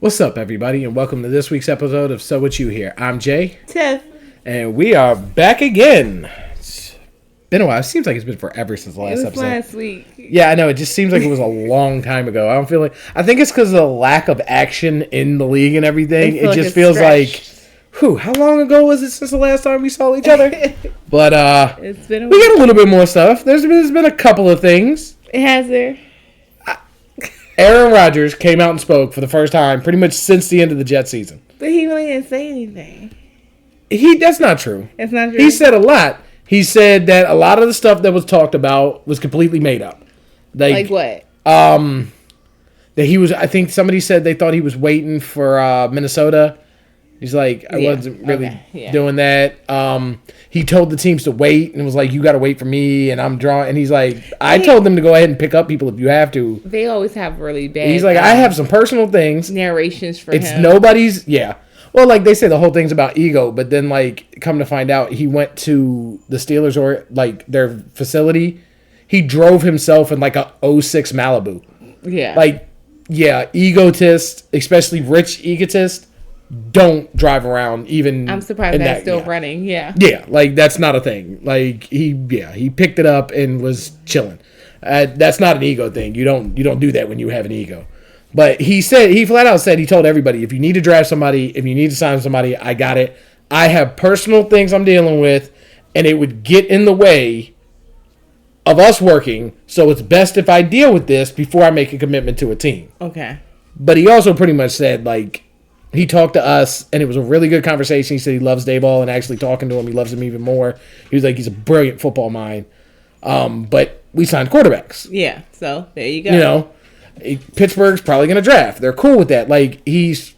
What's up, everybody, and welcome to this week's episode of So What You Hear. I'm Jay. Tiff. And we are back again. It's been a while. It seems like it's been forever since the last episode. Last week. Yeah, I know. It just seems like it was a long time ago. I think it's because of the lack of action in the league and everything. It just feels like, how long ago was it since the last time we saw each other? But it's been we got a little bit more stuff. There's been a couple of things. It has there. Rodgers came out and spoke for the first time pretty much since the end of the Jets season. But he really didn't say anything. That's not true. It's not true. He said a lot. He said that a lot of the stuff that was talked about was completely made up. Like what? That he was. I think somebody said they thought he was waiting for Minnesota. He's like, I wasn't really doing that. He told the teams to wait and was like, you got to wait for me, and I'm drawing. And he's like, I told them to go ahead and pick up people if you have to. They always have really bad. He's like, I have some personal things. Narrations for him. It's nobody's. Yeah. Well, like they say, the whole thing's about ego, but then like come to find out, he went to the Steelers or like their facility. He drove himself in like a '06 Malibu. Yeah. Like, yeah, egotist, especially rich egotist, don't drive around even. I'm surprised that's still running. Yeah. Yeah, like that's not a thing. Like he picked it up and was chilling. That's not an ego thing. You don't do that when you have an ego. But he flat out said, he told everybody, if you need to draft somebody, if you need to sign somebody, I got it. I have personal things I'm dealing with, and it would get in the way of us working, so it's best if I deal with this before I make a commitment to a team. Okay. But he also pretty much said, like, he talked to us, and it was a really good conversation. He said he loves Dayball, and actually talking to him, he loves him even more. He was like, he's a brilliant football mind. But we signed quarterbacks. Yeah, so there you go. You know, Pittsburgh's probably going to draft. They're cool with that. Like, he's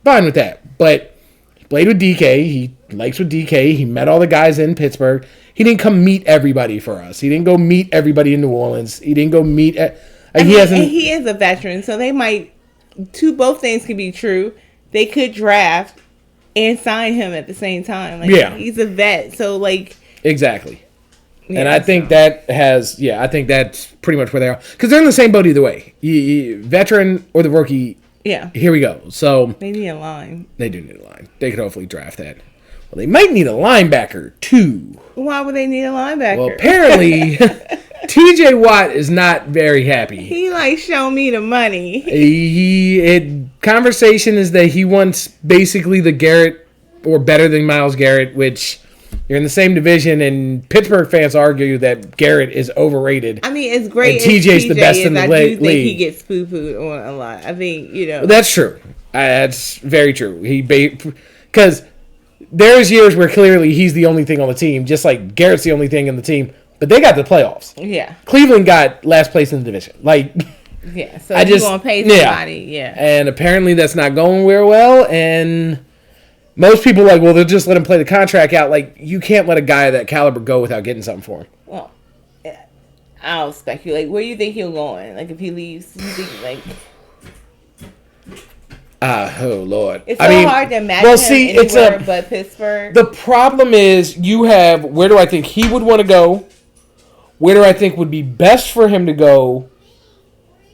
fine with that. But he played with DK. He likes with DK. He met all the guys in Pittsburgh. He didn't come meet everybody for us. He didn't go meet everybody in New Orleans. He didn't go meet. He is a veteran, so they might. Both things can be true. They could draft and sign him at the same time. Like, yeah, he's a vet, so like exactly. Yeah, and I think I think that's pretty much where they are. Because they're in the same boat either way. Veteran or the rookie. Yeah. Here we go. So they need a line. They do need a line. They could hopefully draft that. Well, they might need a linebacker, too. Why would they need a linebacker? Well, apparently, TJ Watt is not very happy. He show me the money. Conversation is that he wants basically the Garrett or better than Myles Garrett, which you're in the same division, and Pittsburgh fans argue that Garrett is overrated. I mean, it's great. And TJ's the best in the league. I do think he gets poo-pooed on a lot. I think, Well, that's true. That's very true. Because there's years where clearly he's the only thing on the team, just like Garrett's the only thing in the team. But they got the playoffs. Yeah. Cleveland got last place in the division. Yeah, so you're going to pay somebody. Yeah. And apparently that's not going very well. And most people are like, well, they'll just let him play the contract out. Like, you can't let a guy of that caliber go without getting something for him. Well, I'll speculate. Where do you think he'll go in? Like, if he leaves, you think, oh, Lord. It's hard to imagine him anywhere but Pittsburgh. The problem is you have, where do I think he would want to go? Where do I think would be best for him to go?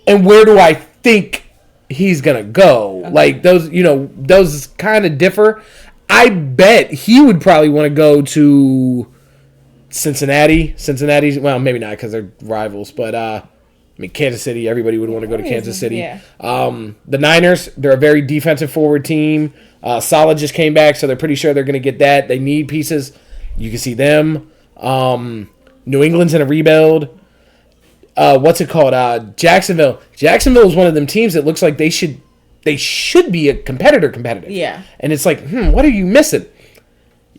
And where do I think he's going to go? Okay. Like, those kind of differ. I bet he would probably want to go to Cincinnati. Cincinnati's, well, maybe not because they're rivals, but Kansas City, everybody would want to go to Kansas City. Yeah. The Niners, they're a very defensive forward team. Solid just came back, so they're pretty sure they're going to get that. They need pieces. You can see them. New England's in a rebuild. What's it called? Jacksonville. Jacksonville is one of them teams that looks like they should be a competitive. Yeah. And it's like, what are you missing?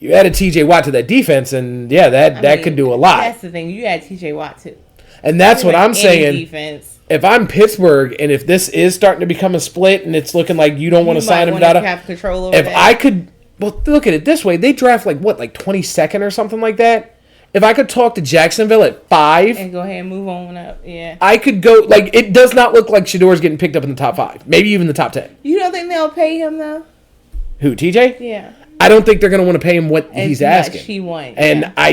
You added TJ Watt to that defense, and yeah, that could do a lot. That's the thing. You add TJ Watt too. And that's what I'm saying. Defense. If I'm Pittsburgh, and if this is starting to become a split, and it's looking like you don't want to sign him, have control over that. I could, well, look at it this way: they draft like 22nd or something like that. If I could talk to Jacksonville at 5 and go ahead and move on up, yeah, I could go. Like, it does not look like Shador's getting picked up in the top 5, maybe even the top 10. You don't think they'll pay him though? Who, TJ? Yeah. I don't think they're going to want to pay him what he's asking. He wants, and I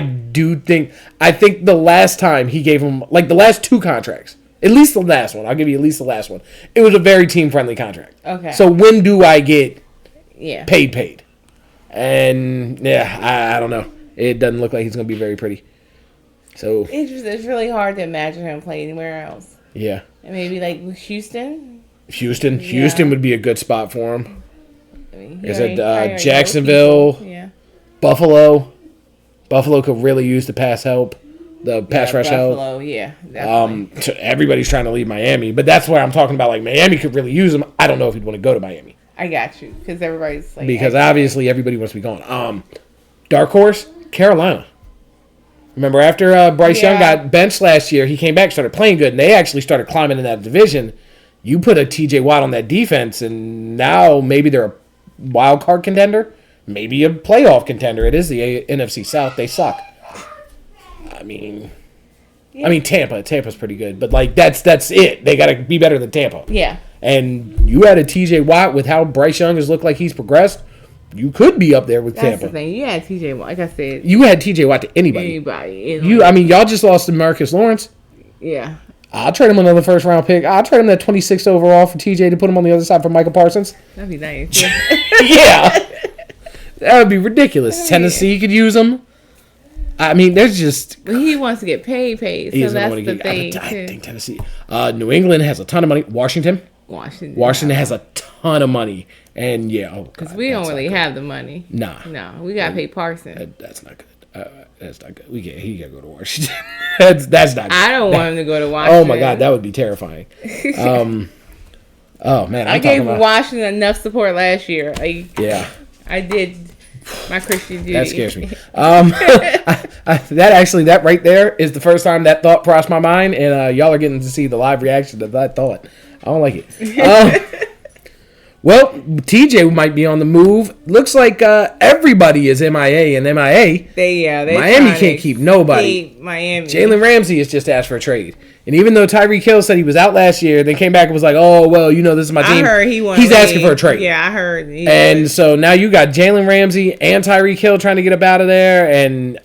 think the last time he gave him, like the last 2 contracts, At least the last one. I'll give you at least the last one. It was a very team-friendly contract. Okay. So when do I get paid? And, I don't know. It doesn't look like he's going to be very pretty. So it's really hard to imagine him playing anywhere else. Yeah. And maybe like Houston. Houston would be a good spot for him. I mean, Is it Jacksonville? Yeah. Buffalo. Buffalo could really use the pass help, the pass rush help. Buffalo, yeah. Definitely. Everybody's trying to leave Miami, but that's where I'm talking about. Like Miami could really use him. I don't know if he'd want to go to Miami. I got you, because everybody's like. Because obviously everybody wants to be gone. Dark horse, Carolina. Remember, after Bryce Young got benched last year, he came back, started playing good, and they actually started climbing in that division. You put a TJ Watt on that defense, and now maybe they're a wild card contender, maybe a playoff contender. It is the NFC South. They suck. I mean, Tampa. Tampa's pretty good, but like that's it. They got to be better than Tampa. Yeah. And you had a TJ Watt with how Bryce Young has looked like he's progressed. You could be up there with Tampa. That's the thing. You had TJ Watt, like I said. You had TJ Watt to anybody. Y'all just lost to Marcus Lawrence. Yeah. I'll trade him another first round pick. I'll trade him that 26th overall for TJ to put him on the other side for Michael Parsons. That'd be nice. Yeah. Yeah. That would be ridiculous. Tennessee could use him. I mean, there's just. But he wants to get paid. So that's the thing. I think Tennessee. New England has a ton of money. Washington has a ton of money. And because we don't really have the money. Nah. No, we got to pay Parsons. That's not good. That's not good. He got to go to Washington. that's not good. I don't want him to go to Washington. Oh, my God. That would be terrifying. Oh, man. I gave Washington enough support last year. I did my Christian duty. That scares me. That right there is the first time that thought crossed my mind, and y'all are getting to see the live reaction to that thought. I don't like it. Well, TJ might be on the move. Looks like everybody is MIA and MIA. Miami can't keep nobody. Jalen Ramsey has just asked for a trade. And even though Tyreek Hill said he was out last year, they came back and was like, oh, well, this is my team. I heard he's asking for a trade. Yeah, I heard. And so now you got Jalen Ramsey and Tyreek Hill trying to get up out of there. And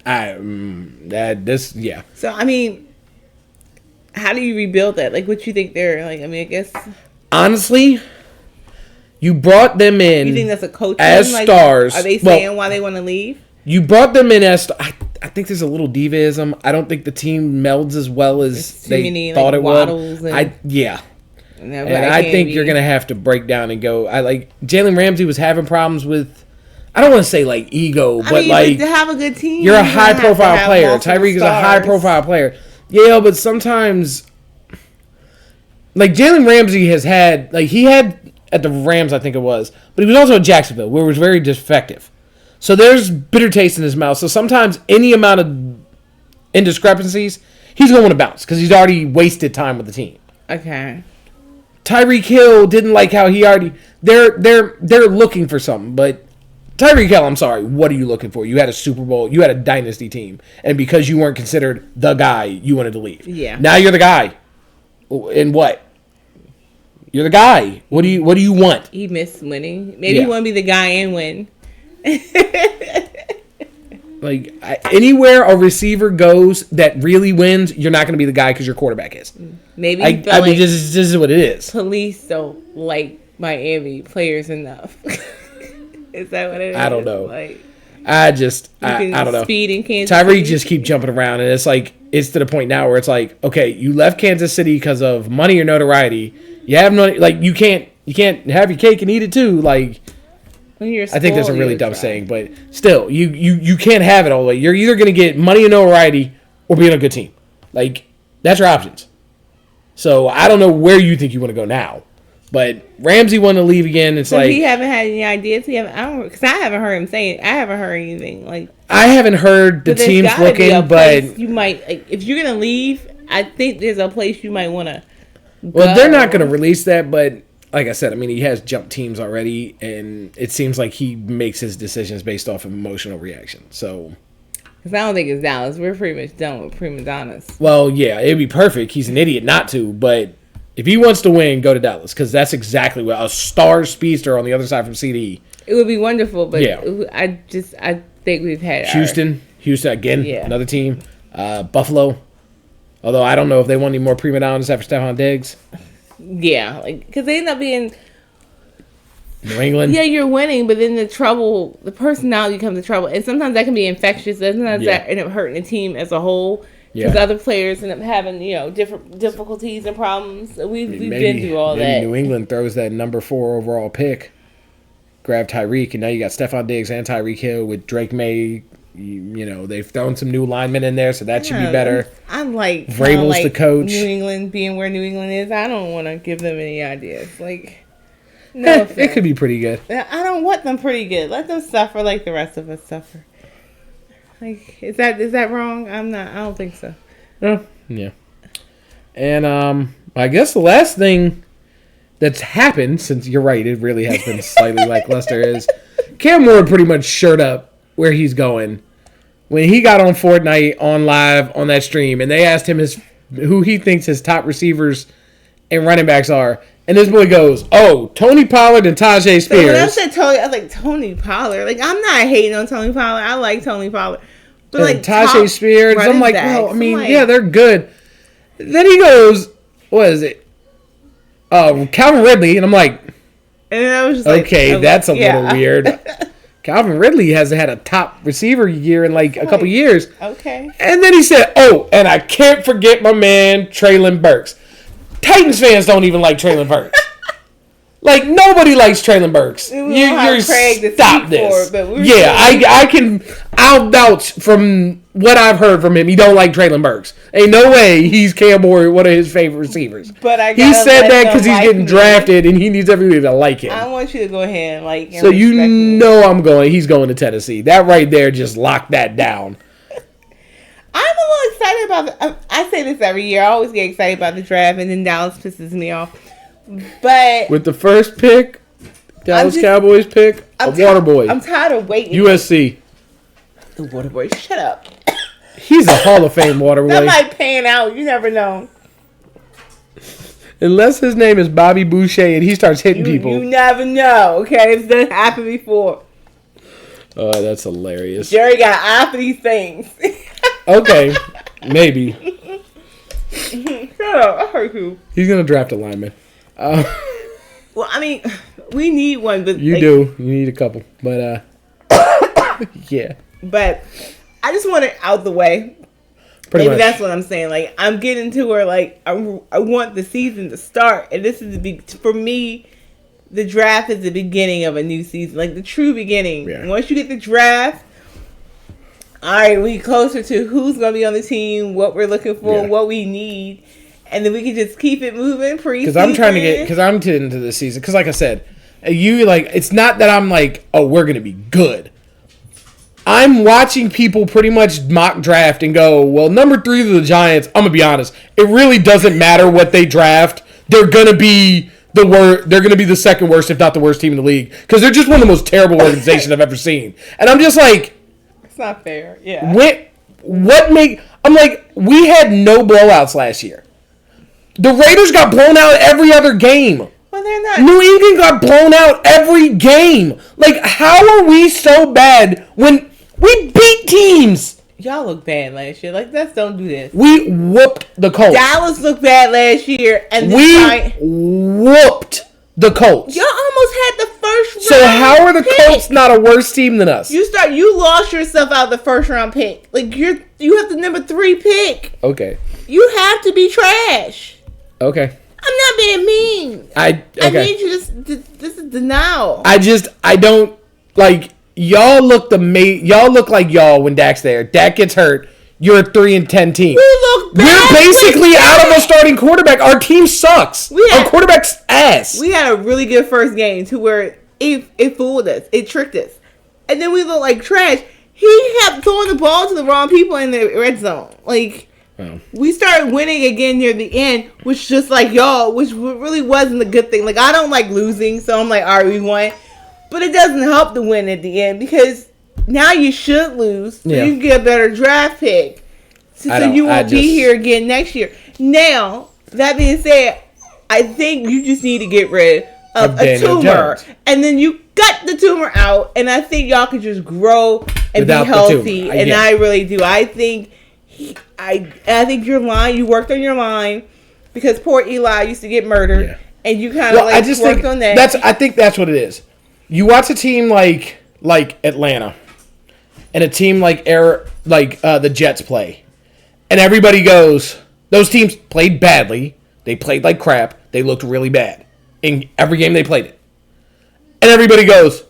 So, I mean, how do you rebuild that? Like, what you think they're like? I mean, I guess. Honestly, you brought them in. You think that's a coach as stars? Are they saying why they want to leave? You brought them in as. I think there's a little divaism. I don't think the team melds as well as they thought it would. And I think you're gonna have to break down and go. Jalen Ramsey was having problems with. I don't want to say like ego, but to have a good team, you're a high profile player. Tyreek is a high profile player. Yeah, but sometimes, like Jalen Ramsey has had, he had at the Rams, I think it was, but he was also at Jacksonville, where it was very defective. So there's bitter taste in his mouth. So sometimes any amount of indiscrepancies, he's going to want to bounce because he's already wasted time with the team. Okay. Tyreek Hill didn't like how he already. They're looking for something, but Tyreek Hill, I'm sorry, what are you looking for? You had a Super Bowl, you had a dynasty team, and because you weren't considered the guy, you wanted to leave. Yeah. Now you're the guy. In what? You're the guy. What do you want? He missed winning. Maybe you want to be the guy and win. Anywhere a receiver goes that really wins, you're not going to be the guy because your quarterback is. Maybe this is what it is. Police don't like Miami players enough. Is that what it is? I don't know. I don't know. Speed in Kansas Tyreek City. just keep jumping around, and it's to the point now where it's like, okay, you left Kansas City because of money or notoriety. You have no you can't have your cake and eat it too. I think that's a really dumb saying, but still, you can't have it all the way. You're either going to get money and notoriety or be on a good team. That's your options. So I don't know where you think you want to go now, but Ramsey wanted to leave again. It's he haven't had any ideas. I haven't heard him saying. I haven't heard anything I haven't heard the teams looking, but you might if you're gonna leave. I think there's a place you might want to. Well, they're not going to release that, but. Like I said, he has jumped teams already, and it seems like he makes his decisions based off of emotional reaction. So, because I don't think it's Dallas. We're pretty much done with prima donnas. Well, yeah, it'd be perfect. He's an idiot not to, but if he wants to win, go to Dallas, because that's exactly what a star speedster on the other side from CD. It would be wonderful, but I think we've had Houston again, another team. Buffalo. Although I don't know if they want any more prima donnas after Stephon Diggs. Yeah, like because they end up being New England. Yeah, you're winning, but then the personality comes the trouble, and sometimes that can be infectious. Sometimes that end up hurting the team as a whole. Because other players end up having, different difficulties and problems. We've been through all that. New England throws that number 4 overall pick, grab Tyreek, and now you got Stephon Diggs and Tyreek Hill with Drake May. They've thrown some new linemen in there, so that should be better. I like Vrabel's the coach. New England being where New England is. I don't want to give them any ideas. No, it could be pretty good. I don't want them pretty good. Let them suffer like the rest of us suffer. Is that wrong? I don't think so. Oh, yeah. And I guess the last thing that's happened, since you're right, it really has been slightly lackluster, is Cam Ward pretty much showed up where he's going. When he got on Fortnite on live on that stream, and they asked him who he thinks his top receivers and running backs are, and this boy goes, Tony Pollard and Tajay Spears. So when I said Tony, I was like, Tony Pollard? I'm not hating on Tony Pollard. I like Tony Pollard. But Tajay Spears, I'm like, they're good. Then he goes, what is it? Calvin Ridley, and I'm like, and I was just okay, that's a little weird. Calvin Ridley hasn't had a top receiver year in a couple years. Okay. And then he said, and I can't forget my man Treylon Burks. Titans fans don't even like Treylon Burks. Nobody likes Treylon Burks. You're stop this. I'll vouch from what I've heard from him. He don't like Treylon Burks. Ain't no way he's Cam Ward, one of his favorite receivers. But he said that because he's getting drafted and he needs everybody to like him. I want you to go ahead and like him. So he's going to Tennessee. That right there just locked that down. I'm a little excited about I say this every year. I always get excited about the draft, and then Dallas pisses me off. But with the first pick, Dallas Cowboys pick, Waterboy. I'm tired of waiting. USC. The Waterboy. Shut up. He's a Hall of Fame Waterboy. That might pan out. You never know. Unless his name is Bobby Boucher and he starts hitting people. You never know, okay? It's done happened before. Oh, that's hilarious. Jerry got eye for these things. Okay, maybe. Shut up. I heard you. He's going to draft a lineman. Well, I mean, we need one. But you do. You need a couple. But, yeah. But I just want it out the way. Pretty much. That's what I'm saying. I'm getting to where, I want the season to start. And this is for me, the draft is the beginning of a new season. The true beginning. Yeah. Once you get the draft, all right, we closer to who's going to be on the team, what we're looking for, what we need. And then we can just keep it moving pre-season. Because I'm getting into this season. Because like I said, it's not that I'm we're going to be good. I'm watching people pretty much mock draft and go, well, number 3 to the Giants, I'm going to be honest, it really doesn't matter what they draft. They're going to be they're going to be the second worst, if not the worst team in the league. Because they're just one of the most terrible organizations I've ever seen. And I'm just like... It's not fair, yeah. I'm like, we had no blowouts last year. The Raiders got blown out every other game. Well, they're not. New England got blown out every game. How are we so bad when we beat teams? Y'all look bad last year. Don't do this. We whooped the Colts. Dallas looked bad last year, and whooped the Colts. Y'all almost had the first round. So how are the Colts not a worse team than us? You lost yourself out of the first round pick. You have the number 3 pick. Okay. You have to be trash. Okay. I'm not being mean. I need you to. This is denial. I don't y'all look y'all look like y'all when Dak's there. Dak gets hurt. You're a 3-10 team. We look bad. We're basically out of a starting quarterback. Our team sucks. Our quarterback's ass. We had a really good first game to where it fooled us. It tricked us. And then we look like trash. He kept throwing the ball to the wrong people in the red zone. We started winning again near the end, which just like y'all, which really wasn't a good thing. I don't like losing, so I'm like, all right, we won. But it doesn't help to win at the end because now you should lose so you can get a better draft pick. So you won't be here again next year. Now, that being said, I think you just need to get rid of a tumor. And then you cut the tumor out, and I think y'all can just grow and be healthy. And I really do. I think I think your line. You worked on your line because poor Eli used to get murdered, and you kind of worked on that. I think that's what it is. You watch a team like Atlanta, and a team like the Jets play, and everybody goes, those teams played badly. They played like crap. They looked really bad in every game they played it. And everybody goes,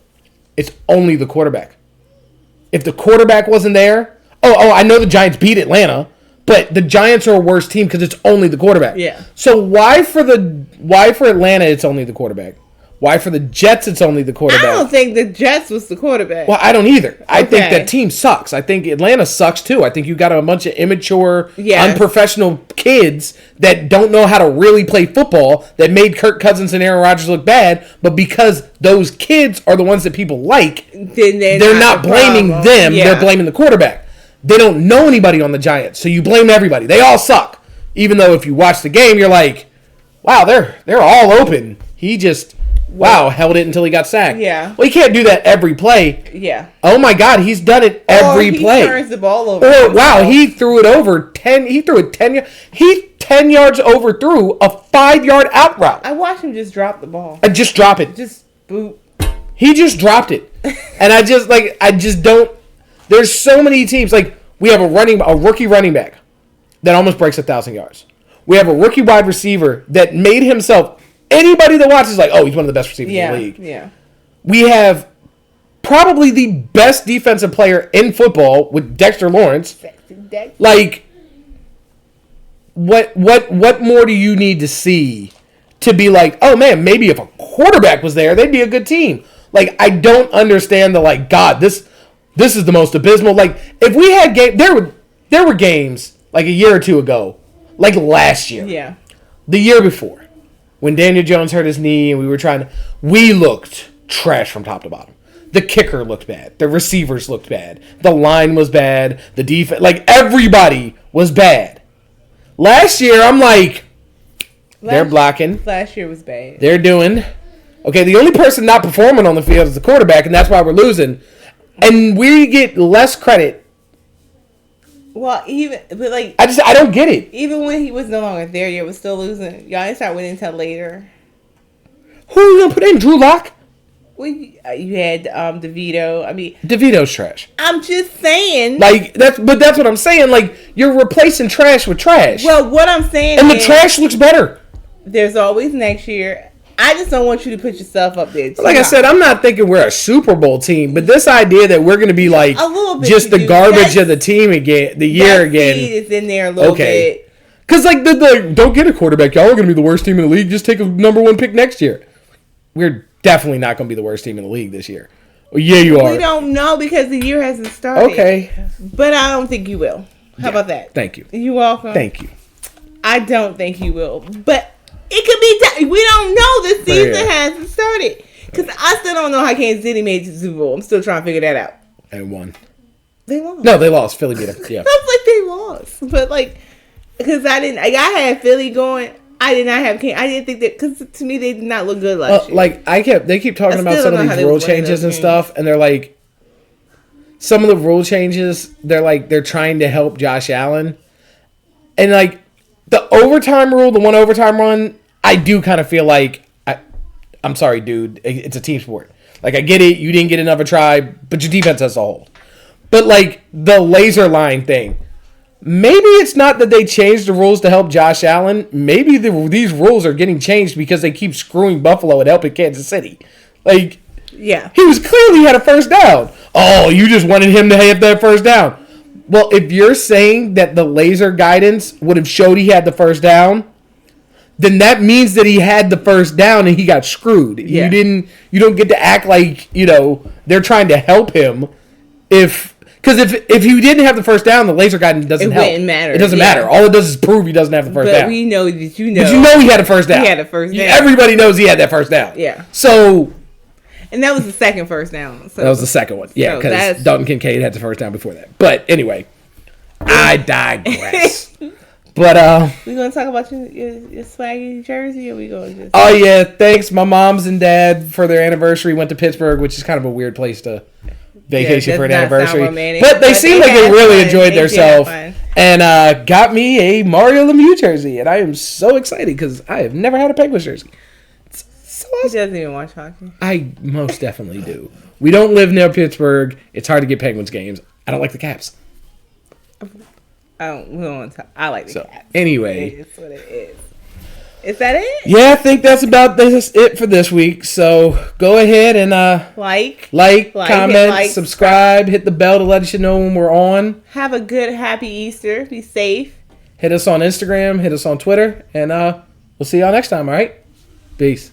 it's only the quarterback. If the quarterback wasn't there, I know the Giants beat Atlanta, but the Giants are a worse team because it's only the quarterback. Yeah. So why for Atlanta it's only the quarterback? Why for the Jets it's only the quarterback? I don't think the Jets was the quarterback. Well, I don't either. I think that team sucks. I think Atlanta sucks too. I think you got a bunch of immature, unprofessional kids that don't know how to really play football that made Kirk Cousins and Aaron Rodgers look bad, but because those kids are the ones that people like, they're not blaming them, they're blaming the quarterback. They don't know anybody on the Giants, so you blame everybody. They all suck. Even though if you watch the game, you're like, wow, they're all open. He just... held it until he got sacked. Yeah. Well, he can't do that every play. Yeah. Oh my God, he's done it every play. He turns the ball over. He threw it over 10. He threw it 10 yards. He 10 yards overthrew a 5-yard out route. I watched him just drop the ball. Just drop it. Just boot. He just dropped it, and I just don't. There's so many teams. Like we have a rookie running back that almost breaks 1,000 yards. We have a rookie wide receiver that made himself. Anybody that watches is like, oh, he's one of the best receivers in the league. Yeah. We have probably the best defensive player in football with Dexter Lawrence. Like, what more do you need to see to be like, oh man, maybe if a quarterback was there, they'd be a good team. Like, I don't understand the God, this is the most abysmal. Like, if we had there were games like a year or two ago, like last year. Yeah. The year before. When Daniel Jones hurt his knee and we looked trash from top to bottom. The kicker looked bad. The receivers looked bad. The line was bad. The defense, everybody was bad. Last year, I'm like, they're blocking. Last year was bad. They're doing. Okay, the only person not performing on the field is the quarterback, and that's why we're losing. And we get less credit. Well, I don't get it. Even when he was no longer there, you was still losing. Y'all didn't start winning until later. Who are you gonna put in? Drew Lock? Well, you had DeVito. I mean, DeVito's trash. I'm just saying. That's what I'm saying. Like, you're replacing trash with trash. Well, what I'm saying and the trash looks better. There's always next year. I just don't want you to put yourself up there. Like I said, I'm not thinking we're a Super Bowl team, but this idea that we're going to be like just the garbage of the team again, the year again. Seed is in there a little bit. Because don't get a quarterback. Y'all are going to be the worst team in the league. Just take a number 1 pick next year. We're definitely not going to be the worst team in the league this year. Well, yeah, you are. We don't know because the year hasn't started. Okay. But I don't think you will. How about that? Thank you. You're welcome. Thank you. I don't think you will. But it could be. We don't know. The season hasn't started. Because I still don't know how Kansas City made it to the Super Bowl. I'm still trying to figure that out. And won. They lost. No, they lost. Philly beat them. Yeah. That's they lost. But because I had Philly going. I did not have Kansas. I didn't think that, because to me they did not look good last year. They keep talking about some of these rule changes and stuff, and they're like, some of the rule changes, they're trying to help Josh Allen, and the overtime rule, the 1 overtime run, I do kind of feel like, I'm sorry, dude, it's a team sport. I get it, you didn't get enough of a try, but your defense has to hold. But the laser line thing. Maybe it's not that they changed the rules to help Josh Allen. Maybe these rules are getting changed because they keep screwing Buffalo and helping Kansas City. Yeah. He was clearly had a first down. Oh, you just wanted him to have that first down. Well, if you're saying that the laser guidance would have showed he had the first down, then that means that he had the first down and he got screwed. Yeah. You don't get to act like, they're trying to help him because if he didn't have the first down, the laser guidance doesn't help. It wouldn't matter. It doesn't matter. All it does is prove he doesn't have the first down. But we know that But you know he had a first down. He had a first down. Everybody knows he had that first down. Yeah. So. And that was the second first down. So. That was the second one. Yeah, because Dalton Kincaid had the first down before that. But anyway, I digress. But we gonna talk about your swaggy jersey, or we gonna just? Oh yeah, thanks. My mom's and dad for their anniversary went to Pittsburgh, which is kind of a weird place to vacation for an anniversary. But they seem like they really enjoyed themselves. and got me a Mario Lemieux jersey, and I am so excited because I have never had a Penguins jersey. So he doesn't even watch hockey. I most definitely do. We don't live near Pittsburgh. It's hard to get Penguins games. I don't like the Caps. We don't want to. I like the Caps. Anyway, it's what it is. Is that it? Yeah, I think that's about it for this week. So go ahead and like, comment, subscribe, hit the bell to let us know when we're on. Have a good, happy Easter. Be safe. Hit us on Instagram. Hit us on Twitter, and we'll see y'all next time. All right, peace.